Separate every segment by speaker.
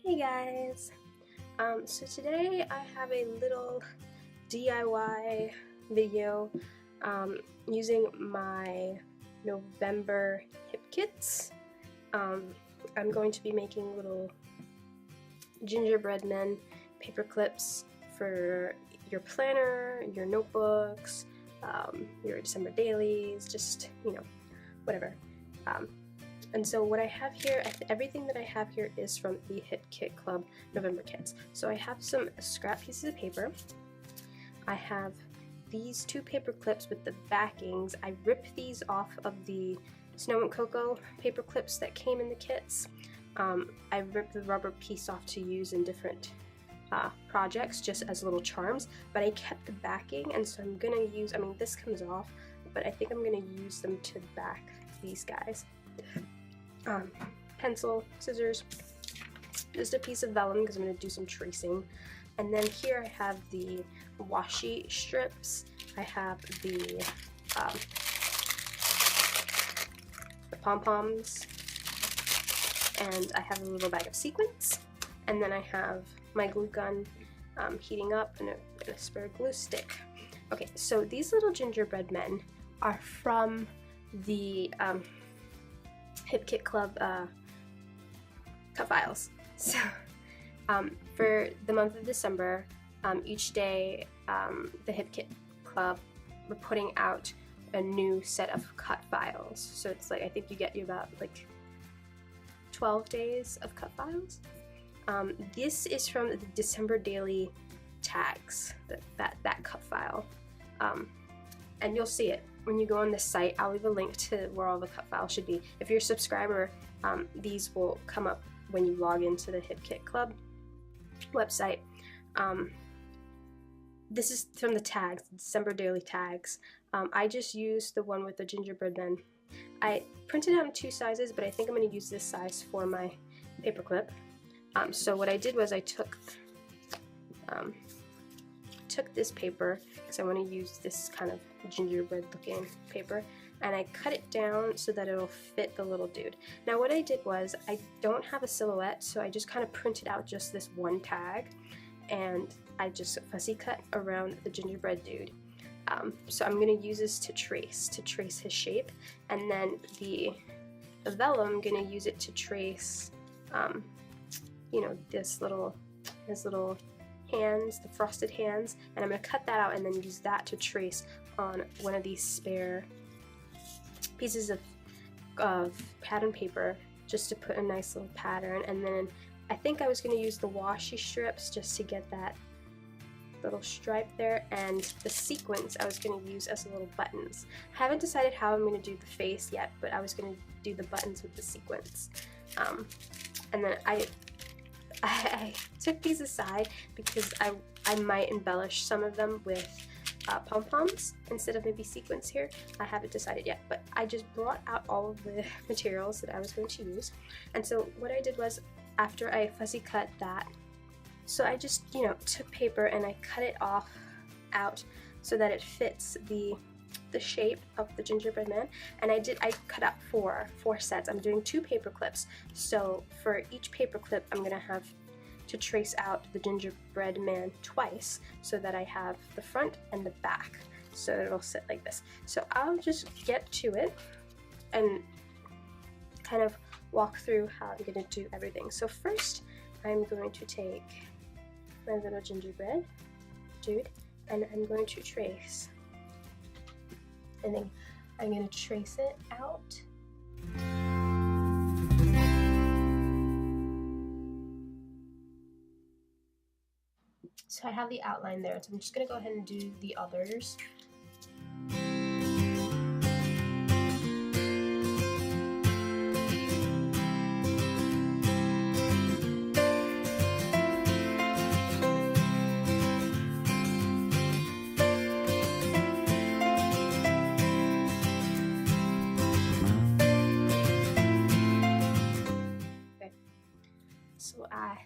Speaker 1: Hey guys! So today I have a little DIY video using my November hip kits. I'm going to be making little gingerbread men paper clips for your planner, your notebooks, your December dailies, just, whatever. And so what I have here, everything that I have here is from the Hip Kit Club November kits. So I have some scrap pieces of paper. I have these two paper clips with the backings. I ripped these off of the Snow and Cocoa paper clips that came in the kits. I ripped the rubber piece off to use in different projects just as little charms, but I kept the backing, and so I'm gonna use, this comes off, but I think I'm gonna use them to back these guys. Pencil, scissors, just a piece of vellum because I'm going to do some tracing, and then here I have the washi strips, I have the pom-poms, and I have a little bag of sequins, and then I have my glue gun heating up and a spare glue stick. Okay, so these little gingerbread men are from the Hip Kit Club cut files. So for the month of December, each day the Hip Kit Club we're putting out a new set of cut files. So it's like, I think you get about like 12 days of cut files. This is from the December daily tags, that cut file, and you'll see it when you go on this site. I'll leave a link to where all the cut files should be. If you're a subscriber, these will come up when you log into the Hip Kit Club website. This is from the tags, the December daily tags. I just used the one with the gingerbread men. I printed out in two sizes, but I think I'm going to use this size for my paper clip. So what I did was I took this paper, because I want to use this kind of gingerbread looking paper, and I cut it down so that it'll fit the little dude. Now what I did was, I don't have a silhouette, so I just kind of printed out just this one tag, and I just fussy cut around the gingerbread dude. So I'm going to use this to trace his shape, and then the vellum, I'm going to use it to trace his little hands, the frosted hands, and I'm going to cut that out and then use that to trace on one of these spare pieces of pattern paper, just to put a nice little pattern. And then I think I was going to use the washi strips just to get that little stripe there, and the sequins I was going to use as little buttons. I haven't decided how I'm going to do the face yet, but I was going to do the buttons with the sequins. And then I took these aside because I might embellish some of them with pom-poms instead of maybe sequins here. I haven't decided yet, but I just brought out all of the materials that I was going to use. And so what I did was, after I fussy cut that, so I just, took paper and I cut it out so that it fits the shape of the gingerbread man, and I cut out four sets. I'm doing 2 paper clips, so for each paper clip I'm gonna have to trace out the gingerbread man twice, so that I have the front and the back, so it'll sit like this. So I'll just get to it and kind of walk through how I'm gonna do everything. So first I'm going to take my little gingerbread dude, and I'm going to trace, and then I'm going to trace it out. So I have the outline there, so I'm just going to go ahead and do the others. So I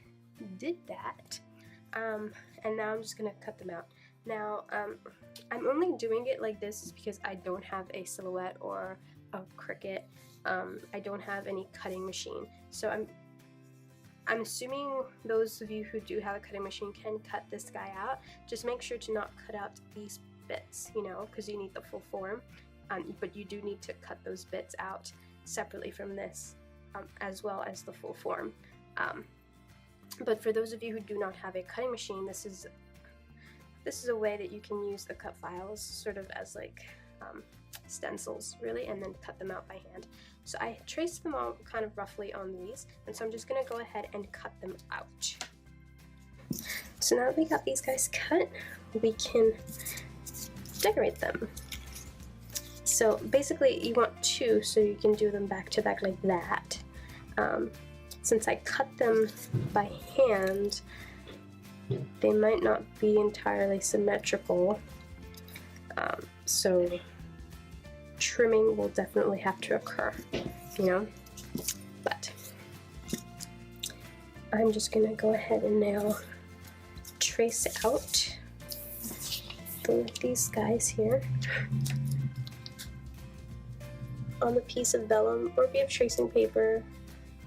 Speaker 1: did that, and now I'm just gonna cut them out. Now I'm only doing it like this because I don't have a silhouette or a Cricut. I don't have any cutting machine, so I'm assuming those of you who do have a cutting machine can cut this guy out. Just make sure to not cut out these bits, you know, because you need the full form. But you do need to cut those bits out separately from this, as well as the full form. But for those of you who do not have a cutting machine, this is a way that you can use the cut files sort of as like stencils, really, and then cut them out by hand. So I traced them all kind of roughly on these, and so I'm just gonna go ahead and cut them out. So now that we got these guys cut, we can decorate them. So basically you want two, so you can do them back to back like that. Since I cut them by hand, they might not be entirely symmetrical, so trimming will definitely have to occur, you know, but I'm just gonna go ahead and now trace out these guys here on the piece of vellum, or if you have tracing paper,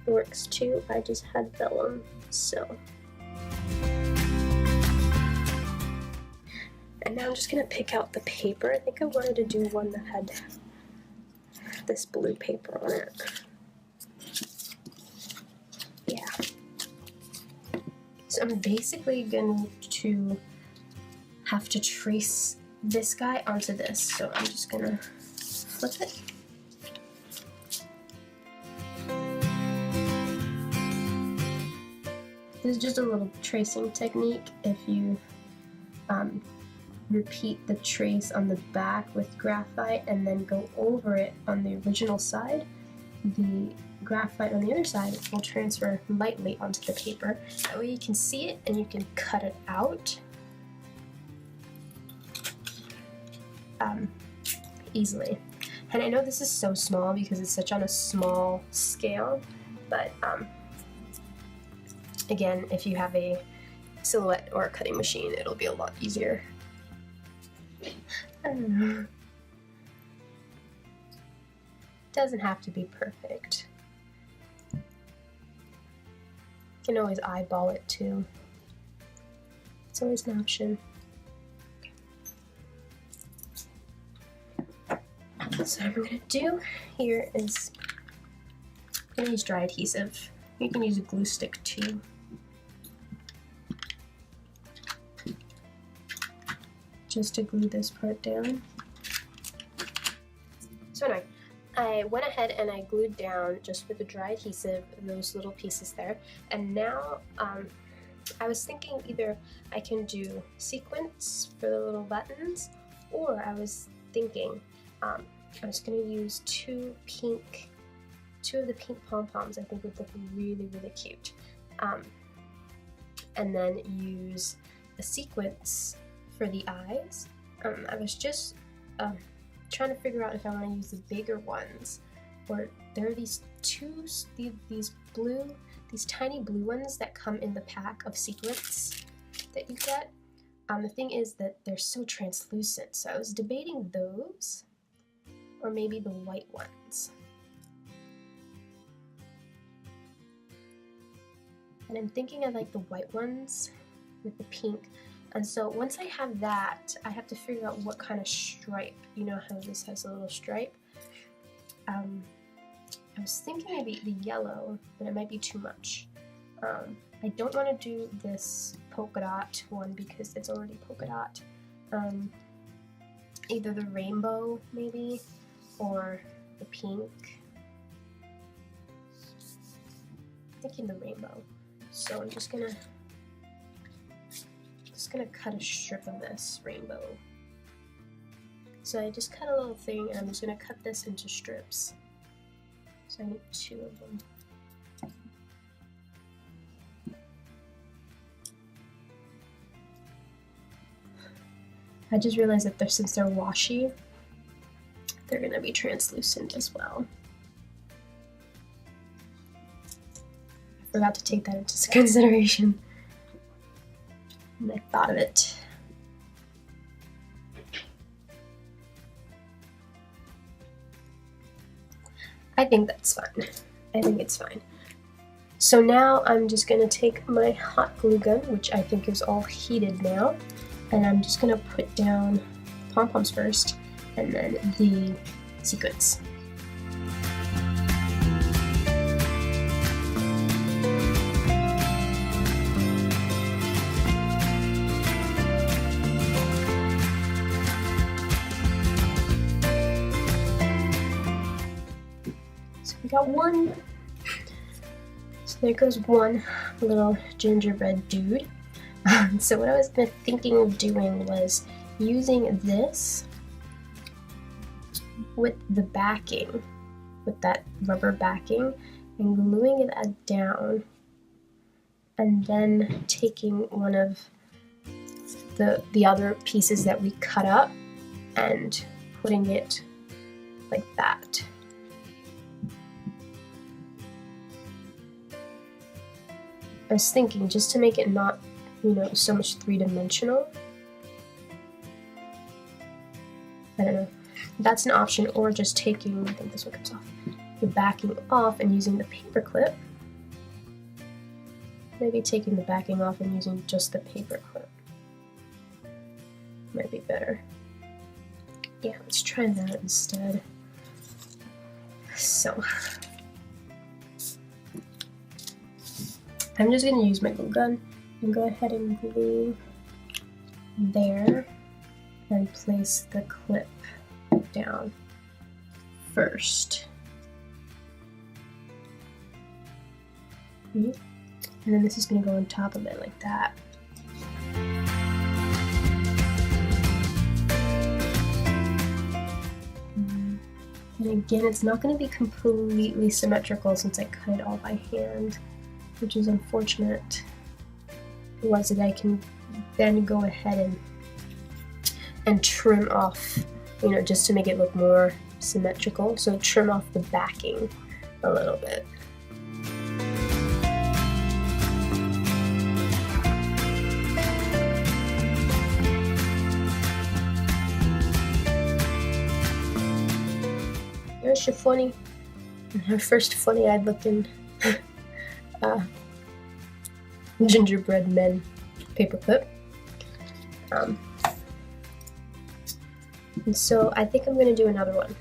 Speaker 1: it works too. I just had vellum, so. And now I'm just gonna pick out the paper. I think I wanted to do one that had this blue paper on it. Yeah. So I'm basically going to have to trace this guy onto this. So I'm just gonna flip it. This is just a little tracing technique. If you repeat the trace on the back with graphite and then go over it on the original side, the graphite on the other side will transfer lightly onto the paper. That way you can see it and you can cut it out easily. And I know this is so small because it's such on a small scale, but again, if you have a silhouette or a cutting machine, it'll be a lot easier. Doesn't have to be perfect. You can always eyeball it too. It's always an option. So what I'm gonna do here is I'm gonna use dry adhesive. You can use a glue stick too. Just to glue this part down. So anyway, I went ahead and I glued down, just with the dry adhesive, those little pieces there. And now I was thinking either I can do sequins for the little buttons, or I was thinking I was going to use two of the pink pom-poms. I think would look really, really cute. And then use a sequence for the eyes. I was just trying to figure out if I want to use the bigger ones, or there are these tiny blue ones that come in the pack of sequins that you get. The thing is that they're so translucent, so I was debating those or maybe the white ones. And I'm thinking I like the white ones with the pink. And so once I have that, I have to figure out what kind of stripe. You know how this has a little stripe? I was thinking maybe the yellow, but it might be too much. I don't want to do this polka dot one because it's already polka dot. Either the rainbow maybe, or the pink. I'm thinking the rainbow. So I'm just gonna cut a strip of this rainbow. So I just cut a little thing, and I'm just gonna cut this into strips. So I need two of them. I just realized that since they're washi, they're gonna be translucent as well. I forgot to take that into consideration. And I thought of it. I think that's fine. I think it's fine. So now I'm just going to take my hot glue gun, which I think is all heated now, and I'm just going to put down pom-poms first and then the sequins. So we got one. So there goes one little gingerbread dude. So what I was thinking of doing was using this with the backing, with that rubber backing, and gluing it down, and then taking one of the other pieces that we cut up and putting it like that. I was thinking, just to make it not, you know, so much three-dimensional. I don't know. That's an option, or just taking, I think this one comes off, the backing off and using the paper clip. Maybe taking the backing off and using just the paper clip might be better. Yeah, let's try that instead. So I'm just going to use my glue gun and go ahead and glue there and place the clip down first. And then this is going to go on top of it like that. And again, it's not going to be completely symmetrical since I cut it all by hand, which is unfortunate. Otherwise, I can then go ahead and trim off, you know, just to make it look more symmetrical. So trim off the backing a little bit. There's your funny, her first funny-eyed looking gingerbread men paperclip. And so I think I'm going to do another one.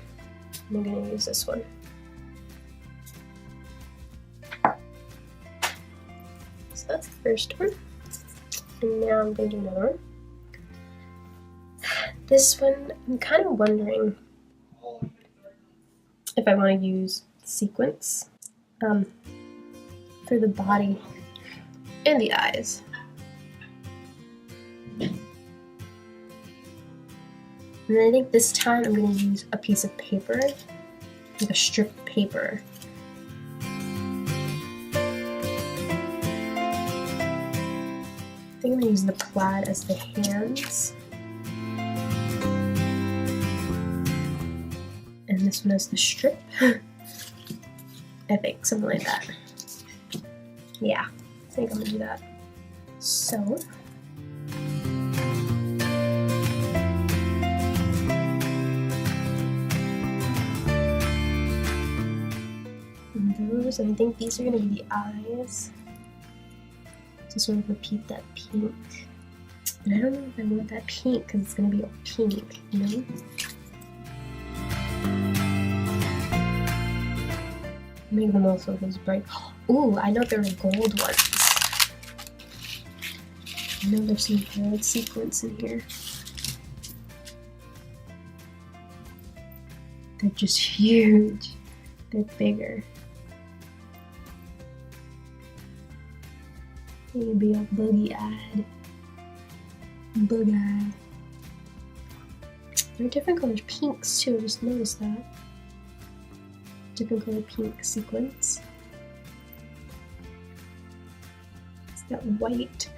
Speaker 1: I'm going to use this one. So that's the first one. And now I'm going to do another one. This one, I'm kind of wondering if I want to use sequins for the body and the eyes. And then I think this time I'm going to use a piece of paper, like a strip of paper. I think I'm going to use the plaid as the hands. And this one as the strip. I think, something like that. Yeah, I think I'm going to do that. So those, and I think these are going to be the eyes to sort of repeat that pink. And I don't know if I want that pink because it's going to be all pink, you know? Make them also those bright. Ooh, I know there are gold ones. I know there's some gold sequins in here. They're just huge. They're bigger. They can be all buggy-eyed. Bug-eyed. They're different colors. Pinks too, I just noticed that. Different color pink sequins. It's that white.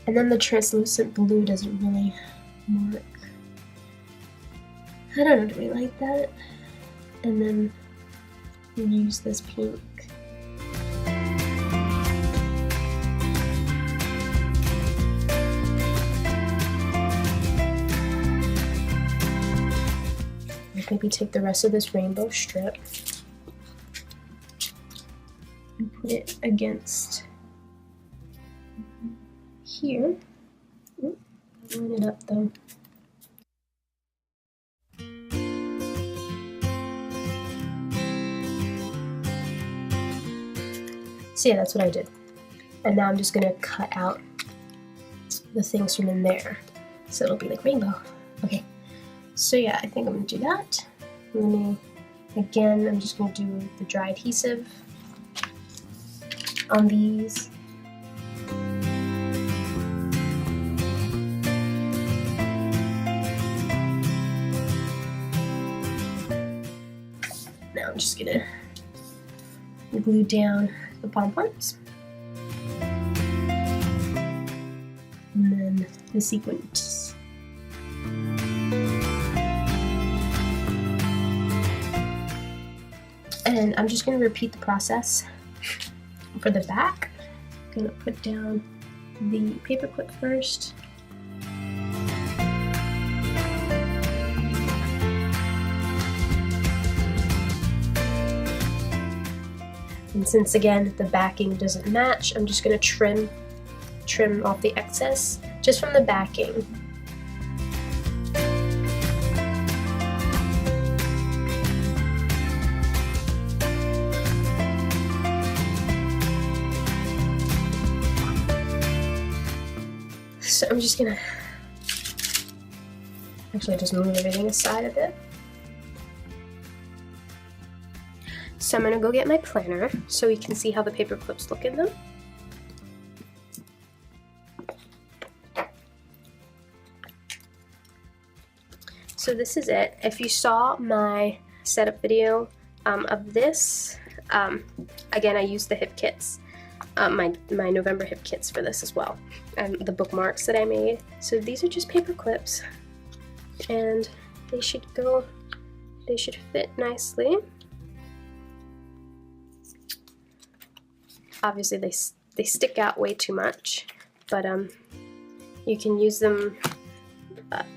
Speaker 1: And then the translucent blue doesn't really mark. I don't know, do we like that? And then we use this pink. Maybe take the rest of this rainbow strip and put put it against here. Line it up though. So yeah, that's what I did. And now I'm just gonna cut out the things from in there, so it'll be like rainbow. Okay, so yeah, I think I'm gonna do that. Again, I'm just gonna do the dry adhesive on these. Now I'm just gonna glue down the pom-poms. And then the sequins. And I'm just going to repeat the process for the back. I'm going to put down the paper clip first. And since again the backing doesn't match, I'm just going to trim off the excess just from the backing. So I'm just gonna actually just move everything aside a bit. So I'm gonna go get my planner so we can see how the paper clips look in them. So this is it. If you saw my setup video of this, again I used the hip kits, my November hip kits for this as well, and the bookmarks that I made. So these are just paper clips, and they should fit nicely. Obviously they stick out way too much, but you can use them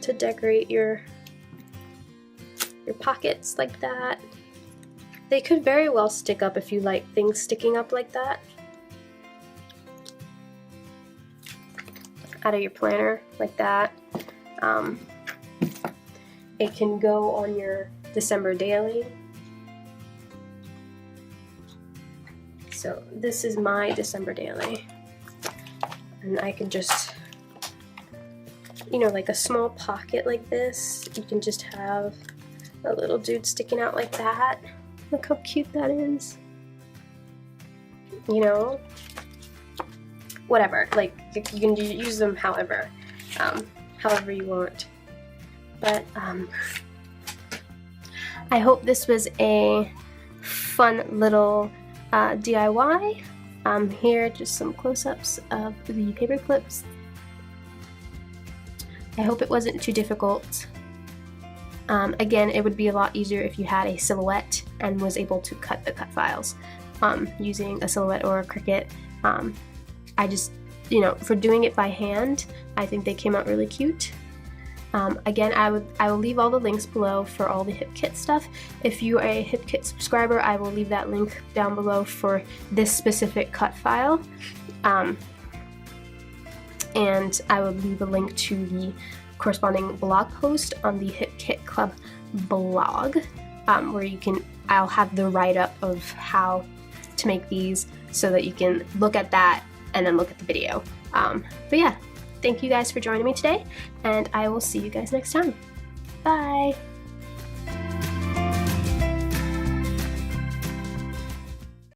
Speaker 1: to decorate your pockets like that. They could very well stick up if you like things sticking up like that out of your planner like that. It can go on your December daily. So this is my December daily, and I can just, you know, like a small pocket like this, you can just have a little dude sticking out like that. Look how cute that is. You know, whatever, like you can use them however you want. But I hope this was a fun little DIY. Here just some close-ups of the paper clips. I hope it wasn't too difficult. Again, it would be a lot easier if you had a silhouette and was able to cut the cut files using a silhouette or a Cricut. I just, you know, for doing it by hand, I think they came out really cute. Again, I will leave all the links below for all the hip kit stuff. If you are a hip kit subscriber, I will leave that link down below for this specific cut file. And I will leave a link to the corresponding blog post on the Hip Kit Club blog, where I'll have the write-up of how to make these so that you can look at that and then look at the video. But yeah, thank you guys for joining me today, and I will see you guys next time. Bye!